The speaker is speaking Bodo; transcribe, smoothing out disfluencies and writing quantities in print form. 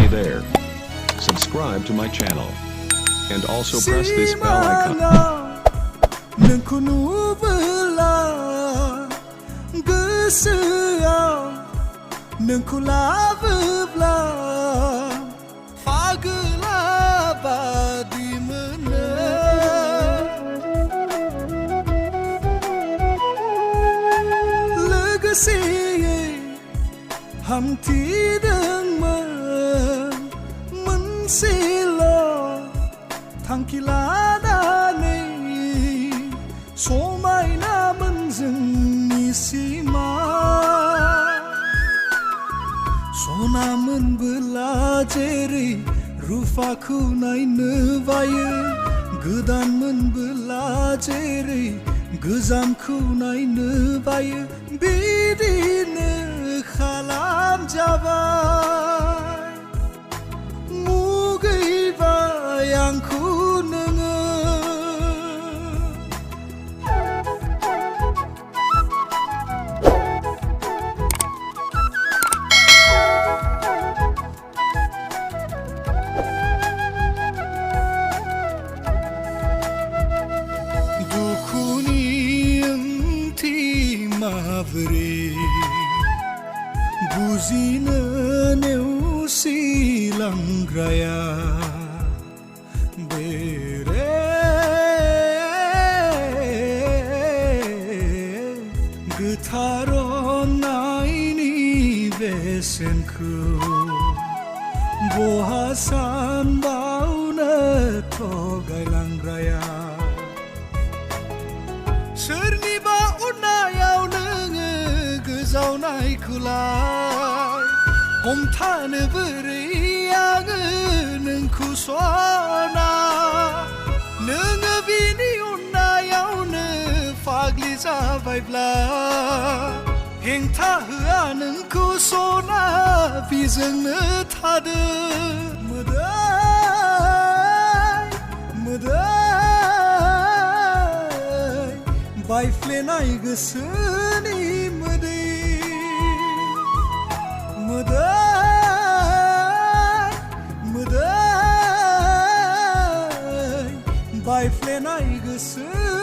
Hey there. Subscribe to my channel. And also press this bell icon. रुफाखौ नायनो बायो गोदान मोनबोला जेरै गोजामखौ नायनो बायो बिदिनो खालामजाबाय मुगैबाय आंखौ नोङो बुजिनो नेवसिलांग्राया बेरे गोथार अननायनि बेसेनखौ बहा सानबावनो थगायलांग्राया सोरनिबा अननायाव नोङो गोजावनायखौलाय हमथानो बोरै आङो नोंखौ सना नोङो बिनि अननायावनो फाग्लि जाबायब्ला हेंथा होआ नोंखौ सना बिजोंनो थादो मोदै बायफ्लेनाय गोसोनि मोदै बायफ्लेनाय गोसो